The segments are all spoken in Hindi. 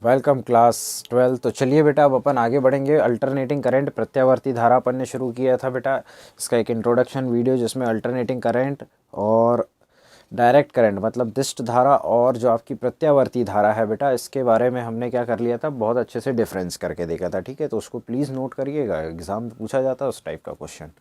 Welcome class 12। तो चलिए बेटा अब अपन आगे बढ़ेंगे। अल्टरनेटिंग करंट प्रत्यावर्ती धारा अपन ने शुरू किया था बेटा। इसका एक इंट्रोडक्शन वीडियो जिसमें अल्टरनेटिंग करंट और डायरेक्ट करंट मतलब दिष्ट धारा और जो आपकी प्रत्यावर्ती धारा है बेटा, इसके बारे में हमने क्या कर लिया था, बहुत अच्छे से डिफरेंस करके देखा था। ठीक है, तो उसको प्लीज़ नोट करिएगा, एग्ज़ाम में पूछा जाता है उस टाइप का क्वेश्चन।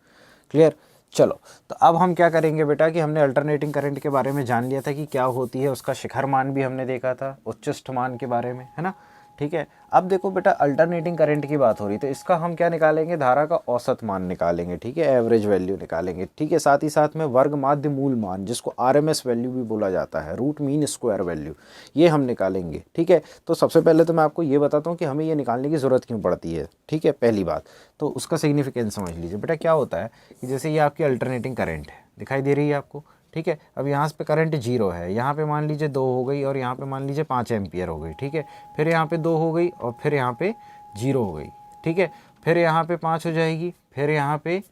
क्लियर। चलो, तो अब हम क्या करेंगे बेटा कि हमने अल्टरनेटिंग करंट के बारे में जान लिया था कि क्या होती है, उसका शिखर मान भी हमने देखा था, उच्चष्ट मान के बारे में, है ना। ठीक है, अब देखो बेटा अल्टरनेटिंग करंट की बात हो रही, तो इसका हम क्या निकालेंगे, धारा का औसत मान निकालेंगे। ठीक है, एवरेज वैल्यू निकालेंगे। ठीक है, साथ ही साथ में वर्ग माध्य मूल मान, जिसको आरएमएस वैल्यू भी बोला जाता है, रूट मीन स्क्वायर वैल्यू, ये हम निकालेंगे। ठीक है, तो सबसे पहले तो मैं आपको ये बताता हूँ कि हमें ये निकालने की ज़रूरत क्यों पड़ती है। ठीक है, पहली बात तो उसका सिग्निफिकेंस समझ लीजिए बेटा। क्या होता है कि जैसे ये आपकी अल्टरनेटिंग करंट है, दिखाई दे रही है आपको। ठीक है, अब यहाँ पे करंट 0 है, यहाँ पे मान लीजिए 2 हो गई और यहाँ पे मान लीजिए 5 एम्पियर हो गई। ठीक है, फिर यहाँ पे 2 हो गई और फिर यहाँ पे 0 हो गई। ठीक है, फिर यहाँ पे 5 हो जाएगी, फिर यहाँ पे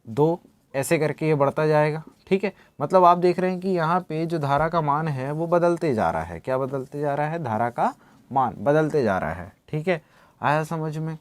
2, ऐसे करके ये बढ़ता जाएगा। ठीक है, मतलब आप देख रहे हैं कि यहाँ पे जो धारा का मान है वो बदलते जा रहा है। क्या बदलते जा रहा है, धारा का मान बदलते जा रहा है। ठीक है, आया समझ में,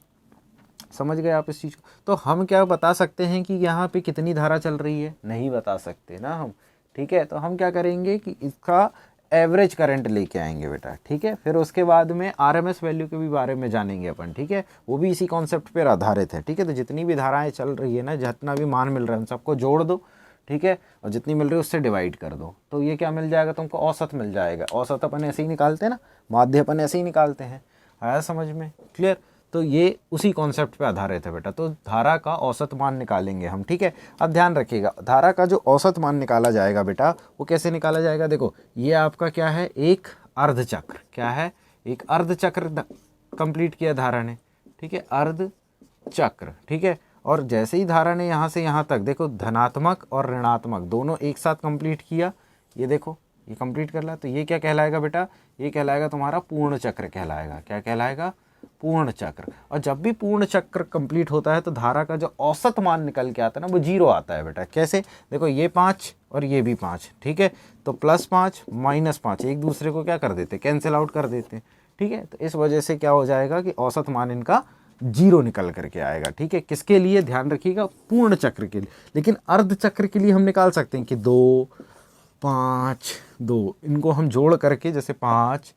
समझ गए आप इस चीज़ को। तो हम क्या बता सकते हैं कि यहाँ पे कितनी धारा चल रही है, नहीं बता सकते ना हम। ठीक है, तो हम क्या करेंगे कि इसका एवरेज करंट लेके आएंगे बेटा। ठीक है, फिर उसके बाद में आरएमएस वैल्यू के भी बारे में जानेंगे अपन। ठीक है, वो भी इसी कॉन्सेप्ट पर आधारित है। ठीक है, तो जितनी भी धाराएं चल रही है ना, जितना भी मान मिल रहा है उन सबको जोड़ दो। ठीक है, और जितनी मिल रही है उससे डिवाइड कर दो, तो ये क्या मिल जाएगा तुमको, औसत मिल जाएगा। औसत अपन ऐसे ही निकालते हैं ना, माध्य अपन ऐसे ही निकालते हैं। आया समझ में, क्लियर। तो ये उसी कॉन्सेप्ट पे आधारित है बेटा। तो धारा का औसत मान निकालेंगे हम। ठीक है, अब ध्यान रखिएगा, धारा का जो औसत मान निकाला जाएगा बेटा, वो कैसे निकाला जाएगा। देखो ये आपका क्या है, एक अर्धचक्र। क्या है, एक अर्धचक्र कंप्लीट किया धारा ने। ठीक है, अर्धचक्र। ठीक है, और जैसे ही धारा ने यहाँ से यहाँ तक देखो धनात्मक और ऋणात्मक दोनों एक साथ कंप्लीट किया, ये देखो ये कंप्लीट कर ला, तो ये क्या कहलाएगा बेटा, ये कहलाएगा तुम्हारा पूर्ण चक्र कहलाएगा। क्या कहलाएगा, पूर्ण चक्र। और जब भी पूर्ण चक्र कंप्लीट होता है तो धारा का जो औसत मान निकल के आता है ना, वो 0 आता है बेटा। कैसे, देखो ये 5 और ये भी 5। ठीक है, तो +5 -5 एक दूसरे को क्या कर देते, कैंसिल आउट कर देते हैं। ठीक है, तो इस वजह से क्या हो जाएगा कि औसत मान इनका 0 निकल करके आएगा। ठीक है, किसके लिए, ध्यान रखिएगा, पूर्ण चक्र के लिए। लेकिन अर्ध चक्र के लिए हम निकाल सकते हैं कि 2 5 2, इनको हम जोड़ करके, जैसे 5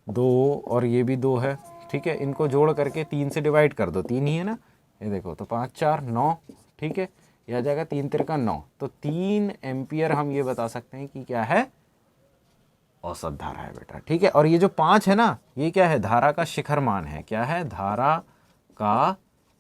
2 और ये भी 2 है। ठीक है, इनको जोड़ करके 3 से डिवाइड कर दो, 3 ही है ना, ये देखो, तो 5 4 9। ठीक है, यह आ जाएगा 3 तिरका 9, तो 3 एम्पियर हम ये बता सकते हैं कि क्या है, औसत धारा है बेटा। ठीक है, और ये जो 5 है ना, ये क्या है, धारा का शिखर मान है। क्या है, धारा का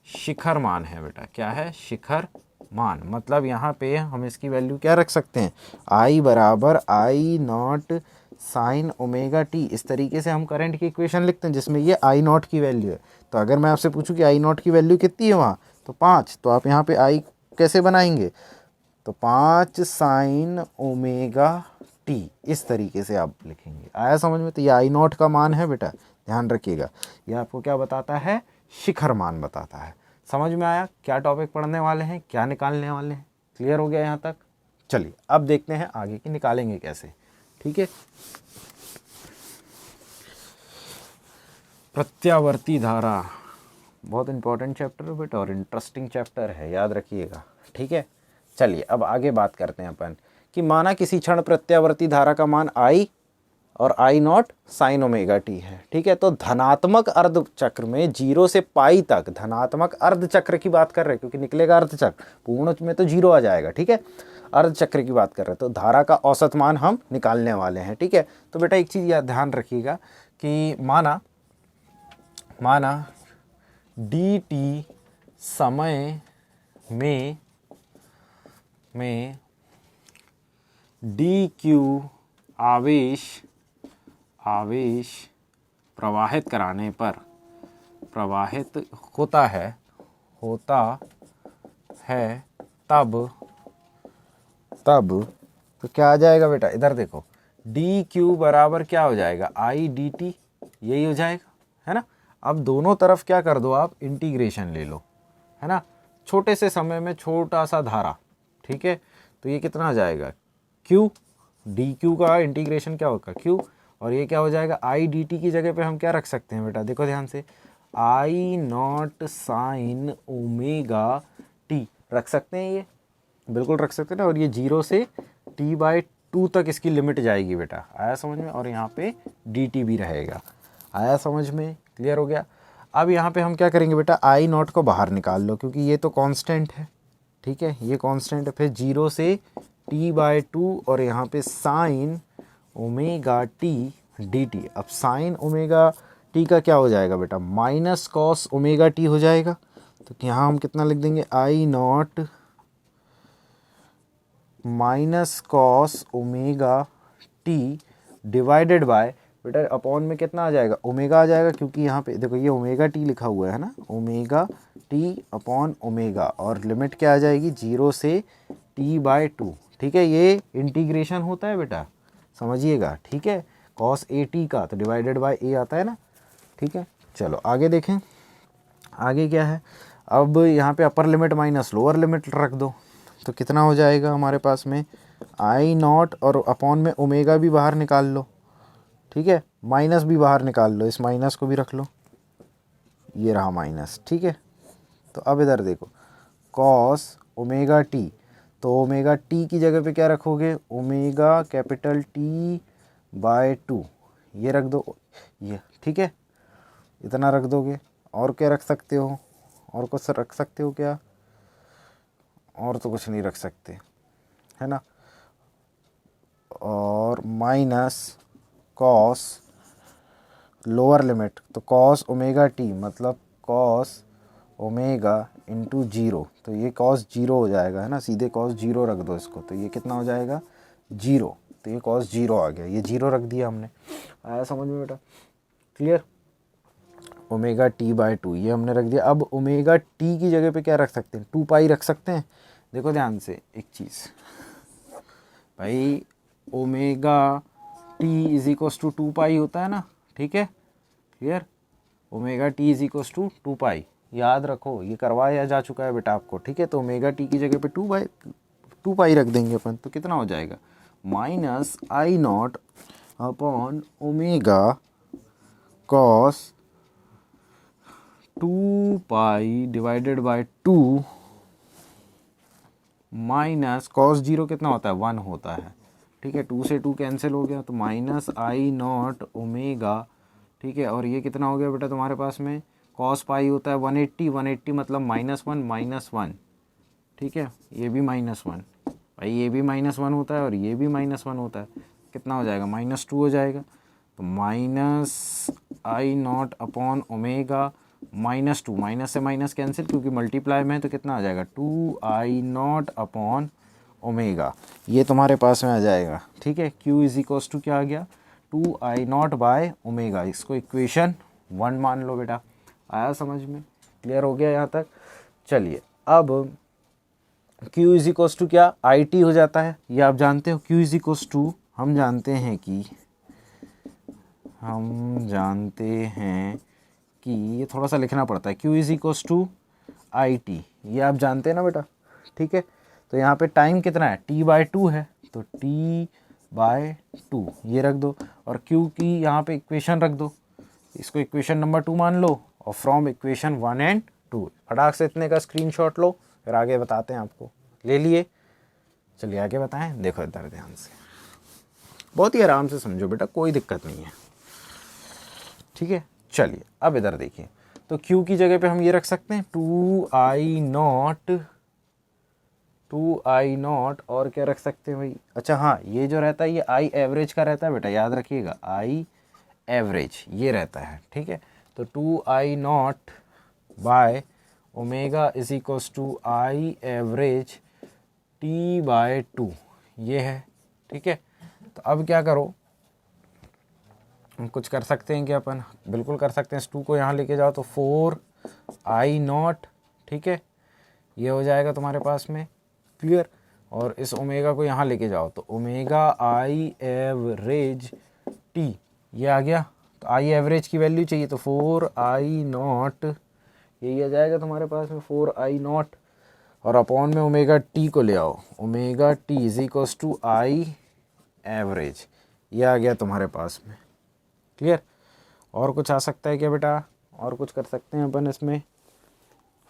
शिखर मान है बेटा। क्या है, शिखर मान। मतलब यहाँ पे हम इसकी वैल्यू क्या रख सकते हैं, I बराबर I0 साइन ओमेगा टी। इस तरीके से हम करंट की इक्वेशन लिखते हैं जिसमें ये I0 की वैल्यू है। तो अगर मैं आपसे पूछूं कि I0 की वैल्यू कितनी है वहाँ, तो 5, तो आप यहाँ पे I कैसे बनाएंगे, तो 5 साइन ओमेगा टी, इस तरीके से आप लिखेंगे। आया समझ में। तो ये I0 का मान है बेटा, ध्यान रखिएगा। ये आपको क्या बताता है, शिखर मान बताता है। समझ में आया क्या टॉपिक पढ़ने वाले हैं, क्या निकालने वाले हैं, क्लियर हो गया यहाँ तक। चलिए अब देखते हैं आगे कि निकालेंगे कैसे। ठीक है, प्रत्यावर्ती धारा बहुत इंपॉर्टेंट चैप्टर है बेटा और इंटरेस्टिंग चैप्टर है, याद रखिएगा। ठीक है, चलिए अब आगे बात करते हैं अपन कि माना किसी क्षण प्रत्यावर्ती धारा का मान I और I0 साइन ओमेगा टी है। ठीक है, तो धनात्मक अर्ध चक्र में 0 से पाई तक, धनात्मक अर्ध चक्र की बात कर रहे हैं क्योंकि निकलेगा अर्ध चक्र, पूर्ण में तो 0 आ जाएगा। ठीक है, अर्ध चक्र की बात कर रहे हैं, तो धारा का औसत मान हम निकालने वाले हैं। ठीक है, तो बेटा एक चीज़ याद ध्यान रखिएगा कि माना dt समय में dq आवेश प्रवाहित कराने पर प्रवाहित होता है तब तो क्या आ जाएगा बेटा, इधर देखो, dq बराबर क्या हो जाएगा, I dt, यही हो जाएगा, है ना। अब दोनों तरफ क्या कर दो आप, इंटीग्रेशन ले लो, है ना, छोटे से समय में छोटा सा धारा। ठीक है, तो ये कितना आ जाएगा, q, dq का इंटीग्रेशन क्या होगा, q, और ये क्या हो जाएगा, आई डी टी की जगह पे हम क्या रख सकते हैं बेटा, देखो ध्यान से, आई नॉट साइन ओमेगा टी रख सकते हैं, ये बिल्कुल रख सकते हैं ना। और ये 0 से t/2 तक इसकी लिमिट जाएगी बेटा, आया समझ में। और यहाँ पे डी टी भी रहेगा, आया समझ में, क्लियर हो गया। अब यहाँ पे हम क्या करेंगे बेटा, आई नॉट को बाहर निकाल लो क्योंकि ये तो कांस्टेंट है, ठीक है, ये कांस्टेंट है। फिर 0 से t/2 और यहाँ पे sine omega T D T. अब साइन ओमेगा टी का क्या हो जाएगा बेटा, माइनस कॉस ओमेगा टी हो जाएगा। तो यहाँ हम कितना लिख देंगे, I naught minus cos omega t divided by, बेटा अपॉन में कितना आ जाएगा, ओमेगा आ जाएगा, क्योंकि यहाँ पे देखो ये ओमेगा टी लिखा हुआ है ना, ओमेगा टी अपॉन ओमेगा, और लिमिट क्या आ जाएगी 0 से t/2, ठीक है। ये इंटीग्रेशन होता है बेटा, समझिएगा, ठीक है। कॉस ए टी का तो डिवाइडेड बाय ए आता है ना, ठीक है। चलो आगे देखें, आगे क्या है। अब यहाँ पे upper limit minus lower limit रख दो, तो कितना हो जाएगा हमारे पास में, आई नॉट और अपॉन में ओमेगा भी बाहर निकाल लो, ठीक है, माइनस भी बाहर निकाल लो, इस माइनस को भी रख लो, ये रहा माइनस, ठीक है। तो अब इधर देखो, कॉस ओमेगा टी, तो ओमेगा टी की जगह पे क्या रखोगे, ओमेगा कैपिटल t/2 ये रख दो, ये ठीक है, इतना रख दोगे। और क्या रख सकते हो, और कुछ रख सकते हो क्या, और तो कुछ नहीं रख सकते, है ना। और माइनस कॉस लोअर लिमिट, तो कॉस ओमेगा टी मतलब कॉस ओमेगा इंटू 0, तो ये कॉस 0 हो जाएगा, है ना, सीधे कॉस 0 रख दो इसको, तो ये कितना हो जाएगा 0, तो ये कॉस 0 आ गया, ये 0 रख दिया हमने, आया समझ में बेटा, क्लियर। ओमेगा t/2 ये हमने रख दिया। अब ओमेगा टी की जगह पे क्या रख सकते हैं, 2 पाई रख सकते हैं। देखो ध्यान से एक चीज़ भाई, omega T is equals to 2 pi होता है ना, ठीक है, clear. Omega T is equals to 2 pi, याद रखो, ये करवाया जा चुका है बेटा आपको, ठीक है। तो ओमेगा टी की जगह पे 2 पाई रख देंगे अपन, तो कितना हो जाएगा, minus I not upon omega cos 2 pi divided by 2 minus cos 0 कितना होता है, 1 होता है, ठीक है। 2 से 2 कैंसिल हो गया, तो माइनस आई नॉट ओमेगा, ठीक है। और ये कितना हो गया बेटा तुम्हारे पास में, कॉस पाई होता है 180 मतलब -1, ठीक है। ये भी -1 भाई, ये भी -1 होता है और ये भी -1 होता है, कितना हो जाएगा, -2 हो जाएगा। तो minus I not upon omega -2, minus से माइनस कैंसिल क्योंकि मल्टीप्लाई में है, तो कितना आ जाएगा 2I0 अपॉन ओमेगा, ये तुम्हारे पास में आ जाएगा, ठीक है। Q इज इक्वल्स टू क्या आ गया, 2I0 बाय ओमेगा, इसको इक्वेशन 1 मान लो बेटा, आया समझ में, क्लियर हो गया यहाँ तक। चलिए अब Q इज इक्वल्स टू क्या, IT हो जाता है, ये आप जानते हो। Q इज इक्वल्स टू हम जानते हैं कि ये थोड़ा सा लिखना पड़ता है, Q is equals to IT, ये आप जानते हैं ना बेटा, ठीक है। तो यहाँ पे टाइम कितना है, t/2 है, तो t/2 ये रख दो, और Q की यहाँ पे इक्वेशन रख दो, इसको इक्वेशन नंबर 2 मान लो, और फ्रॉम इक्वेशन 1 और 2 फटाक से इतने का स्क्रीनशॉट लो, फिर आगे बताते हैं आपको, ले लिए। चलिए आगे बताएं, देखो इधर ध्यान से, बहुत ही आराम से समझो बेटा, कोई दिक्कत नहीं है, ठीक है। चलिए अब इधर देखिए, तो Q की जगह पे हम ये रख सकते हैं 2I0, और क्या रख सकते हैं भाई, अच्छा हाँ, ये जो रहता है ये I एवरेज का रहता है बेटा, याद रखिएगा, I एवरेज ये रहता है, ठीक है। तो 2I0 by omega is equals to I average t/2 ये है, ठीक है। तो अब क्या करो, हम कुछ कर सकते हैं क्या अपन, बिल्कुल कर सकते हैं, इस 2 को यहाँ लेके जाओ तो 4I0, ठीक है, ये हो जाएगा तुम्हारे पास में, क्लियर। और इस ओमेगा को यहाँ लेके जाओ तो ओमेगा I एवरेज t ये आ गया, तो I एवरेज की वैल्यू चाहिए, तो 4I0 यही आ जाएगा तुम्हारे पास में 4I0, और अपॉन में ओमेगा t को ले आओ, omega t is equals to I average, ये आ गया तुम्हारे पास में, क्लियर। और कुछ आ सकता है क्या बेटा, और कुछ कर सकते हैं अपन इसमें,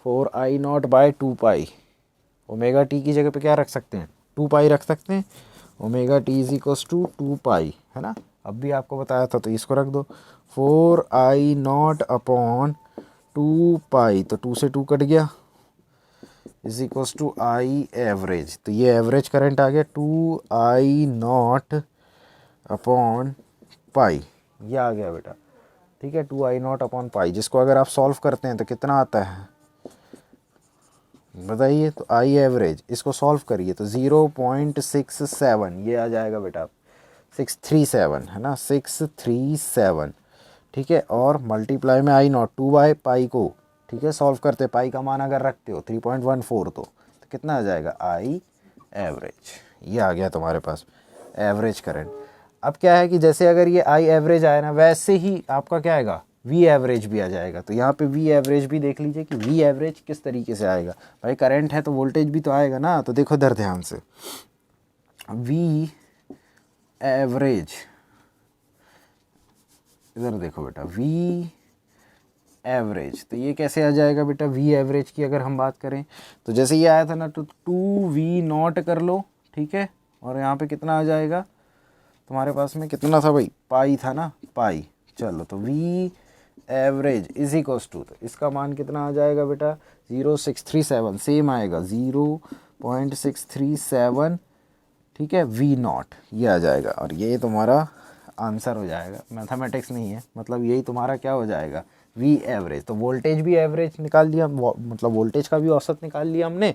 4I0/2 पाई, ओमेगा टी की जगह पे क्या रख सकते हैं, 2 पाई रख सकते हैं, omega T is equals to 2 pi, है ना। अब भी आपको बताया था तो इसको रख दो, 4I0/2 पाई, तो 2 से 2 कट गया, is equals to I average, तो ये एवरेज करंट आ गया 2I0/पाई, ये आ गया बेटा, ठीक है, 2I0/पाई, जिसको अगर आप सॉल्व करते हैं तो कितना आता है बताइए, तो आई एवरेज, इसको सॉल्व करिए तो 0.67 ये आ जाएगा बेटा, 637 है ना, 637, ठीक है। और मल्टीप्लाई में I0 2/पाई को, ठीक है, सॉल्व करते, पाई का मान अगर रखते हो 3.14 तो कितना आ जाएगा, आई एवरेज, ये आ गया तुम्हारे पास एवरेज करंट। अब क्या है कि जैसे अगर ये आई एवरेज आया ना, वैसे ही आपका क्या आएगा, वी एवरेज भी आ जाएगा। तो यहाँ पे वी एवरेज भी देख लीजिए कि वी एवरेज किस तरीके से आएगा, भाई करंट है तो वोल्टेज भी तो आएगा ना, तो देखो इधर ध्यान से, वी एवरेज, इधर देखो बेटा, वी एवरेज, तो ये कैसे आ जाएगा बेटा, वी एवरेज की अगर हम बात करें तो जैसे ये आया था ना, तो 2V0 कर लो, ठीक है, और यहाँ पे कितना आ जाएगा तुम्हारे पास में, कितना था भाई, पाई था ना, पाई, चलो तो V average is equals to, तो इसका मान कितना आ जाएगा बेटा, 0.637, सेम आएगा 0.637, ठीक है, V0 ये आ जाएगा, और ये तुम्हारा आंसर हो जाएगा, मैथमेटिक्स नहीं है, मतलब यही तुम्हारा क्या हो जाएगा, वी एवरेज। तो वोल्टेज भी एवरेज निकाल लिया, मतलब वोल्टेज का भी औसत निकाल लिया हमने,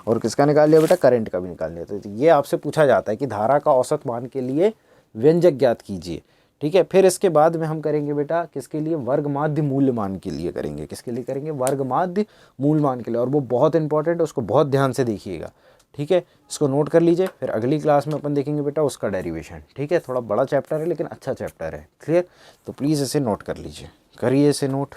और किसका निकाल लिया बेटा, करंट का भी निकाल लिया। तो ये आपसे पूछा जाता है कि धारा का औसत मान के लिए व्यंजक ज्ञात कीजिए, ठीक है। फिर इसके बाद में हम करेंगे बेटा किसके लिए, वर्ग माध्य मूल्य मान के लिए करेंगे, किसके लिए करेंगे, वर्ग माध्य मूल मान के लिए, और वो बहुत इंपॉर्टेंट है, उसको बहुत ध्यान से देखिएगा, ठीक है, इसको नोट कर लीजिए। फिर अगली क्लास में अपन देखेंगे बेटा उसका डेरिवेशन, ठीक है, थोड़ा बड़ा चैप्टर है लेकिन अच्छा चैप्टर है, क्लियर। तो प्लीज़ इसे नोट कर लीजिए, करिए इसे नोट।